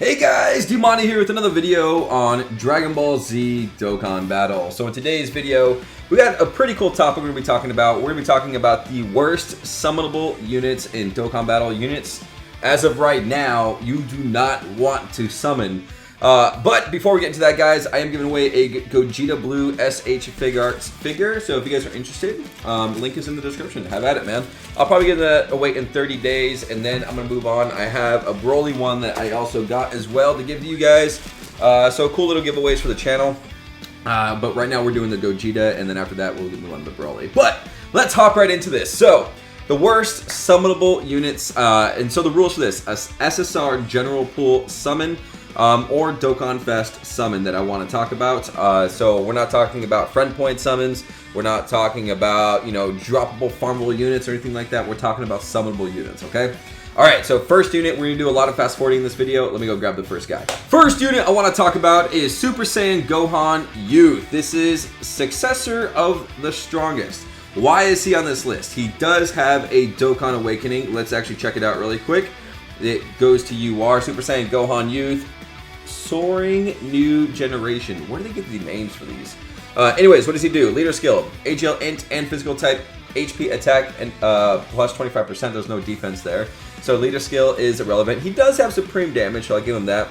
Hey guys, Dmonty here with another video on Dragon Ball Z Dokkan Battle. So in today's video, we got a pretty cool topic we're going to be talking about. We're going to be talking about the worst summonable units in Dokkan Battle. Units, as of right now, you do not want to summon. But before we get into that, guys, I am giving away a Vegeta Blue SH Figuarts figure. So if you guys are interested, link is in the description. Have at it, man. I'll probably give that away in 30 days, and then I'm going to move on. I have a Burly one that I also got as well to give to you guys. So cool little giveaways for the channel. But right now we're doing the Vegeta, and then after that we'll move on to the Burly. But let's hop right into this. So the worst summonable units, and so the rules for this: SSR General Pool Summon, or Dokkan Fest summon that I want to talk about. So we're not talking about friend point summons. We're not talking about, you know, droppable farmable units or anything like that. We're talking about summonable units, okay? All right, so first unit, we're going to do a lot of fast forwarding in this video. Let me go grab the first guy. First unit I want to talk about is Super Saiyan Gohan Youth. This is successor of the strongest. Why is he on this list? He does have a Dokkan Awakening. Let's actually check it out really quick. It goes to UR, Super Saiyan Gohan Youth. Soaring New Generation. Where do they get the names for these? Anyways, what does he do? Leader skill, AGL int and physical type, HP attack and plus 25%. There's no defense there, so leader skill is irrelevant. He does have supreme damage, so I'll give him that.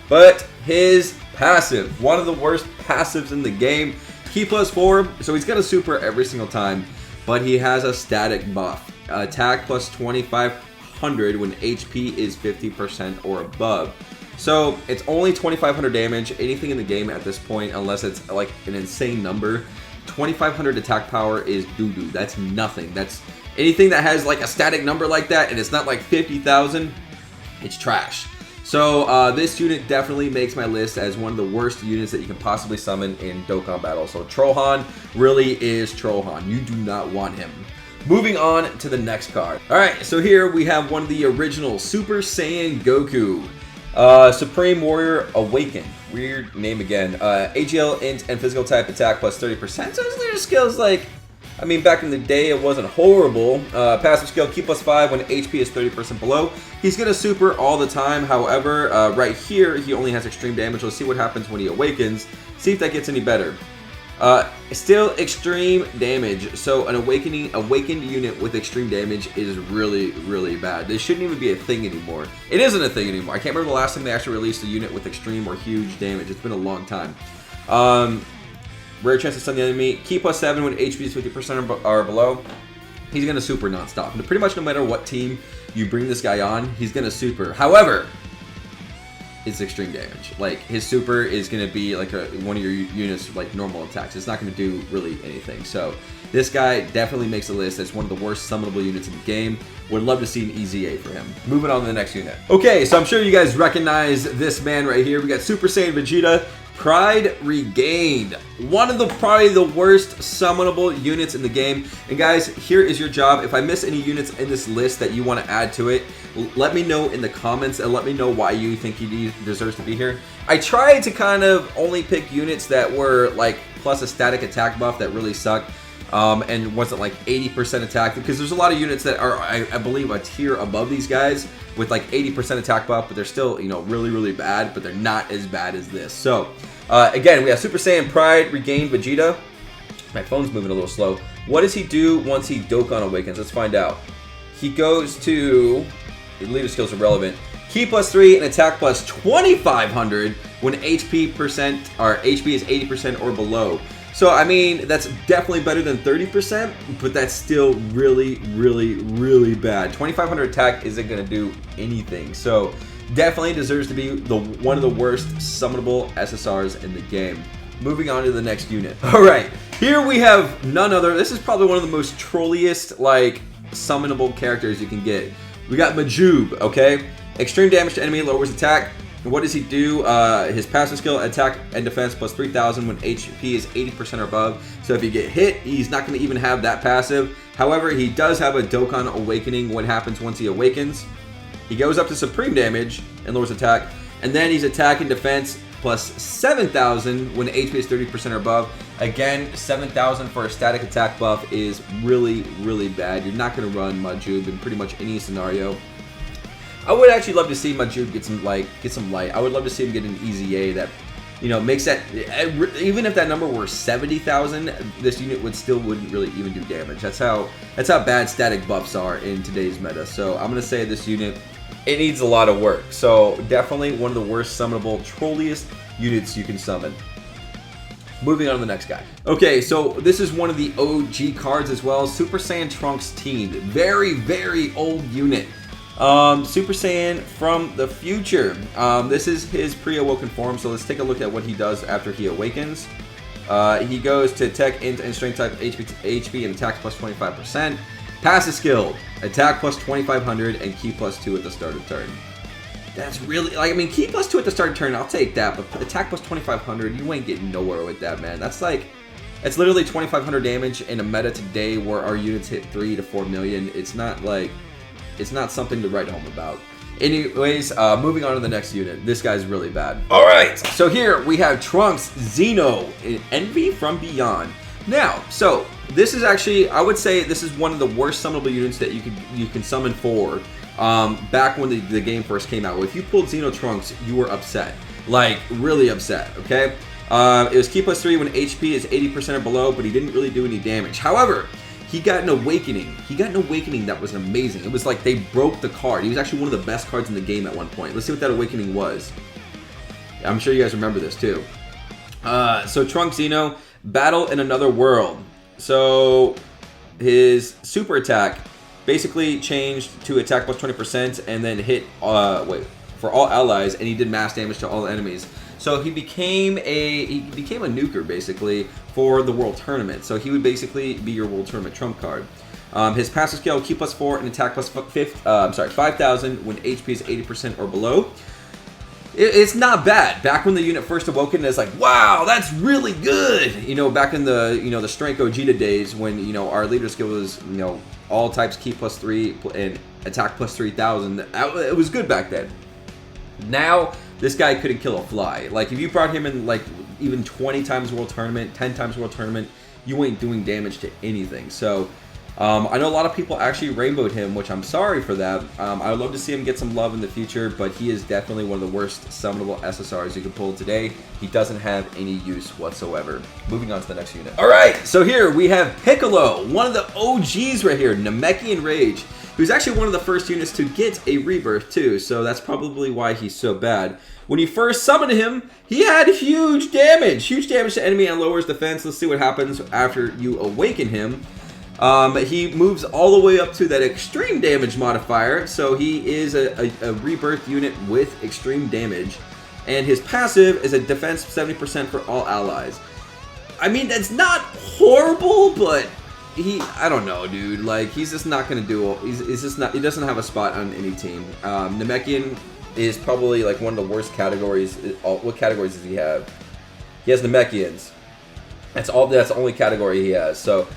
But his passive, one of the worst passives in the game. Key plus 4, so he's got a super every single time, but he has a static buff. Attack plus 2500 when HP is 50% or above. So it's only 2500 damage. Anything in the game at this point, unless it's like an insane number, 2500 attack power is doo-doo. That's nothing. That's anything that has like a static number like that and it's not like 50,000, it's trash. So this unit definitely makes my list as one of the worst units that you can possibly summon in Dokkan Battle. So Trohan really is Trohan. You do not want him. Moving on to the next card. All right, so here we have one of the original Super Saiyan Goku. Supreme Warrior Awaken. Weird name again. AGL int and physical type attack plus 30%. So his leader skill is like, I mean, back in the day it wasn't horrible. Passive skill, Ki plus 5 when HP is 30% below. He's gonna super all the time. However, right here he only has extreme damage. Let's see what happens when he awakens. See if that gets any better. Still extreme damage. So an awakened unit with extreme damage is really, really bad. This shouldn't even be a thing anymore. It isn't a thing anymore. I can't remember the last time they actually released a unit with extreme or huge damage. It's been a long time. Rare chance to stun the enemy. Ki plus 7 when HP is 50% or below. He's gonna super nonstop. And pretty much no matter what team you bring this guy on, he's gonna super. However, it's extreme damage. Like his super is going to be like one of your units like normal attacks. It's not going to do really anything. So this guy definitely makes a list as one of the worst summonable units in the game. Would love to see an EZA for him. Moving on to the next unit. Okay, so I'm sure you guys recognize this man right here. We got Super Saiyan Vegeta. Pride Regained. One of the probably the worst summonable units in the game. And guys, here is your job. If I miss any units in this list that you want to add to it, let me know in the comments and let me know why you think he deserves to be here. I tried to kind of only pick units that were like plus a static attack buff that really suck. And wasn't like 80% attack, because there's a lot of units that are, I believe, a tier above these guys with like 80% attack buff, but they're still, you know, really, really bad, but they're not as bad as this. So, again, we have Super Saiyan Pride Regained Vegeta. My phone's moving a little slow. What does he do once he Dokkan Awakens? Let's find out. He goes to, leader skills are relevant. Ki plus 3 and attack plus 2500 when HP is 80% or below. So, I mean, that's definitely better than 30%, but that's still really, really, really bad. 2500 attack isn't going to do anything. So, definitely deserves to be one of the worst summonable SSRs in the game. Moving on to the next unit. All right, here we have none other. This is probably one of the most trolliest, like, summonable characters you can get. We got Mujeeb, okay? Extreme damage to enemy, lowers attack. What does he do? His passive skill, attack and defense plus 3000 when HP is 80% or above. So if you get hit, he's not going to even have that passive. However, he does have a Dokkan Awakening. What happens once he awakens? He goes up to supreme damage and lowers attack. And then he's attack and defense plus 7000 when HP is 30% or above. Again, 7000 for a static attack buff is really, really bad. You're not going to run Mujeeb in pretty much any scenario. I would actually love to see Mujeeb get some light. I would love to see him get an EZA that, you know, makes that, even if that number were 70,000, this unit wouldn't really even do damage. That's how bad static buffs are in today's meta. So I'm gonna say this unit, it needs a lot of work. So definitely one of the worst summonable, trolliest units you can summon. Moving on to the next guy. Okay, so this is one of the OG cards as well. Super Saiyan Trunks Teen. Very, very old unit. Super Saiyan from the future. This is his pre-awoken form, so let's take a look at what he does after he awakens. He goes to Tech, Int, and Strength type HP and attack plus 25%. Passive skill, attack plus 2500 and key plus 2 at the start of turn. That's really, like, I mean, key plus 2 at the start of turn, I'll take that, but attack plus 2500, you ain't getting nowhere with that, man. That's like, it's literally 2500 damage in a meta today where our units hit 3 to 4 million. It's not like, it's not something to write home about. Anyways, moving on to the next unit. This guy's really bad. All right, so here we have Trunks Zeno, Envy from Beyond. Now, so this is actually, I would say this is one of the worst summonable units that you can summon for. Back when the game first came out. If you pulled Xeno Trunks, you were upset. Like, really upset, okay? It was key plus 3 when HP is 80% or below, but he didn't really do any damage. However, he got an awakening. He got an awakening that was amazing. It was like they broke the card. He was actually one of the best cards in the game at one point. Let's see what that awakening was. I'm sure you guys remember this too. So Trunks Xeno, battle in another world. So his super attack basically changed to attack plus 20% and then hit for all allies, and he did mass damage to all enemies. So he became a nuker basically for the World Tournament. So he would basically be your World Tournament trump card. His passive skill, Q plus 4 and attack plus 5,000 when HP is 80% or below. It's not bad. Back when the unit first awoken, it's like, wow, that's really good. You know, back in the the Strength Vegeta days when our leader skill was all types key plus 3 and attack plus 3,000. It was good back then. Now this guy couldn't kill a fly. Like if you brought him in like even 20 times World Tournament, 10 times World Tournament, you ain't doing damage to anything. So I know a lot of people actually rainbowed him, which I'm sorry for that. I would love to see him get some love in the future, but he is definitely one of the worst summonable SSRs you can pull today. He doesn't have any use whatsoever. Moving on to the next unit. All right, so here we have Piccolo, one of the OGs right here, Namekian Rage, who's actually one of the first units to get a rebirth too, so that's probably why he's so bad. When you first summoned him, he had huge damage to enemy and lowers defense. Let's see what happens after you awaken him. He moves all the way up to that extreme damage modifier, so he is a rebirth unit with extreme damage, and his passive is a defense 70% for all allies. I mean, that's not horrible, but I don't know, dude. Like, he's just not gonna do. He's just not. He doesn't have a spot on any team. Namekian is probably like one of the worst categories. What categories does he have? He has Namekians. That's all. That's the only category he has. So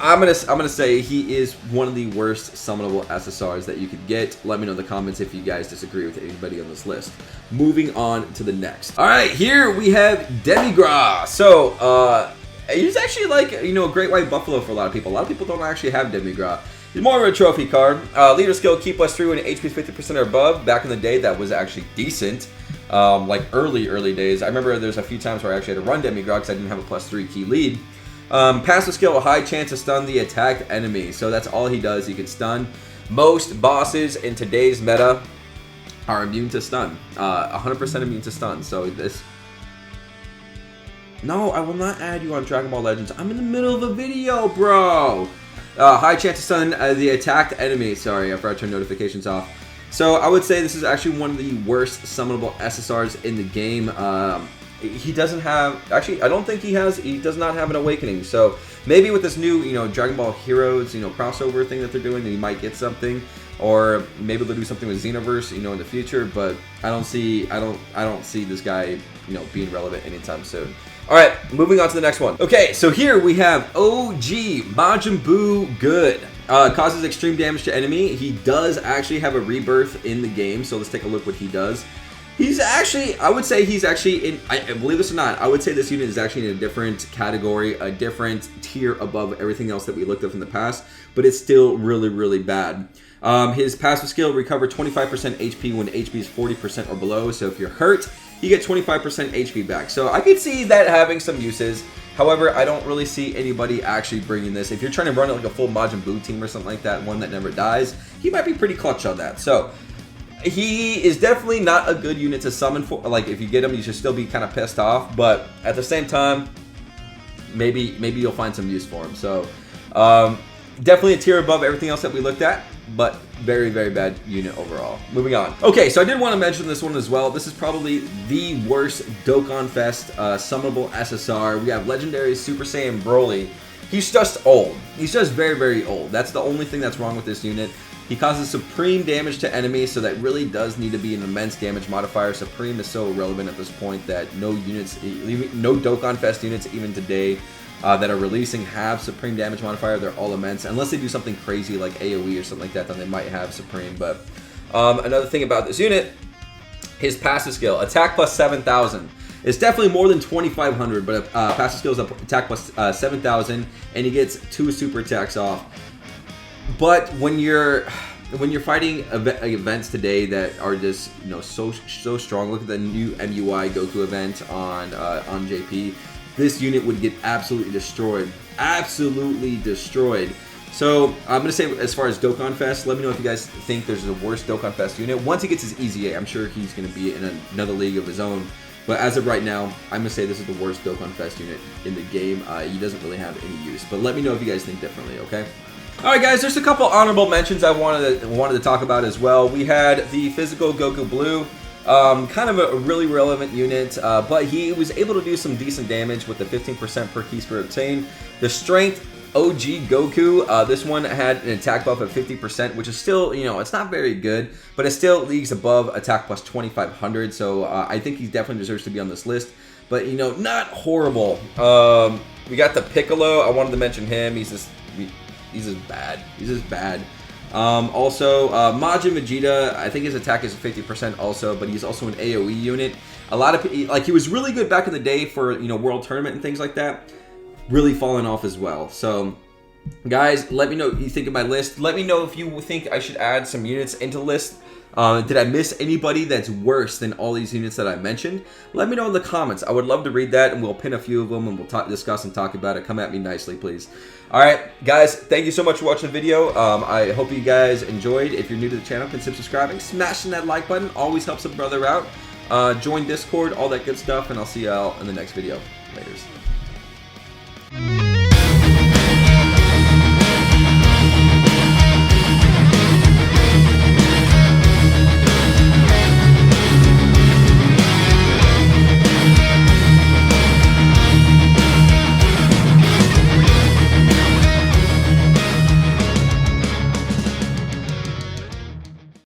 I'm gonna say he is one of the worst summonable SSRs that you could get. Let me know in the comments if you guys disagree with anybody on this list. Moving on to the next. All right, here we have Denny Gras. So he's actually like a great white buffalo for a lot of people. A lot of people don't actually have Denny Gras. He's more of a trophy card. Leader skill, key plus 3 when HP is 50% or above. Back in the day, that was actually decent. Like early days. I remember there's a few times where I actually had to run Denny Gras because I didn't have a plus 3 key lead. Passive skill, a high chance to stun the attacked enemy. So that's all he does. He can stun. Most bosses in today's meta are immune to stun. 100% immune to stun. So this... No, I will not add you on Dragon Ball Legends. I'm in the middle of a video, bro. High chance to stun the attacked enemy. Sorry, I forgot to turn notifications off. So I would say this is actually one of the worst summonable SSRs in the game. He doesn't have, actually, I don't think he does not have an awakening. So maybe with this new, Dragon Ball Heroes, crossover thing that they're doing, he might get something, or maybe they'll do something with Xenoverse, in the future. But I don't see this guy, being relevant anytime soon. All right, moving on to the next one. Okay, so here we have OG Majin Buu Good. Causes extreme damage to enemy. He does actually have a rebirth in the game. So let's take a look what he does. He's actually, I would say he's actually in, I believe this or not, I would say this unit is actually in a different category, a different tier above everything else that we looked at in the past, but it's still really, really bad. His passive skill, recover 25% HP when HP is 40% or below. So if you're hurt, you get 25% HP back. So I could see that having some uses. However, I don't really see anybody actually bringing this. If you're trying to run it like a full Majin Buu team or something like that, one that never dies, he might be pretty clutch on that. So he is definitely not a good unit to summon for. Like, if you get him, you should still be kind of pissed off. But at the same time, maybe you'll find some use for him. So definitely a tier above everything else that we looked at, but very, very bad unit overall. Moving on. Okay, so I did want to mention this one as well. This is probably the worst Dokkan Fest summonable SSR. We have legendary Super Saiyan Burly. He's just old. He's just very, very old. That's the only thing that's wrong with this unit. He causes supreme damage to enemies, so that really does need to be an immense damage modifier. Supreme is so irrelevant at this point that no units, no Dokkan Fest units even today that are releasing have supreme damage modifier. They're all immense. Unless they do something crazy like AoE or something like that, then they might have supreme. But another thing about this unit, his passive skill, attack plus 7,000. It's definitely more than 2,500, but passive skill is attack plus 7,000, and he gets 2 super attacks off. But when you're fighting events today that are just, you know, so strong, look at the new MUI Goku event on JP. This unit would get absolutely destroyed, So I'm gonna say, as far as Dokkan Fest, let me know if you guys think there's a worse Dokkan Fest unit. Once he gets his EZA, I'm sure he's gonna be in another league of his own. But as of right now, I'm gonna say this is the worst Dokkan Fest unit in the game. He doesn't really have any use. But let me know if you guys think differently, okay? Alright guys, there's a couple honorable mentions I wanted to talk about as well. We had the physical Goku Blue, kind of a really relevant unit, but he was able to do some decent damage with the 15% per key spirit obtained. The strength OG Goku, this one had an attack buff of 50%, which is still, you know, it's not very good, but it still leagues above attack plus 2,500, so I think he definitely deserves to be on this list. But, you know, not horrible. We got the Piccolo. I wanted to mention him. He's just bad. Also, Majin Vegeta, I think his attack is 50% also, but he's also an AoE unit. A lot of, like, he was really good back in the day for, you know, World Tournament and things like that. Really falling off as well. So, guys, let me know what you think of my list. Let me know if you think I should add some units into the list. Did I miss anybody that's worse than all these units that I mentioned? Let me know in the comments. I would love to read that, and we'll pin a few of them, and we'll discuss and talk about it. Come at me nicely, please. Alright, guys, thank you so much for watching the video. I hope you guys enjoyed. If you're new to the channel, consider subscribing. Smashing that like button always helps a brother out. Join Discord, all that good stuff, and I'll see y'all in the next video. Laters.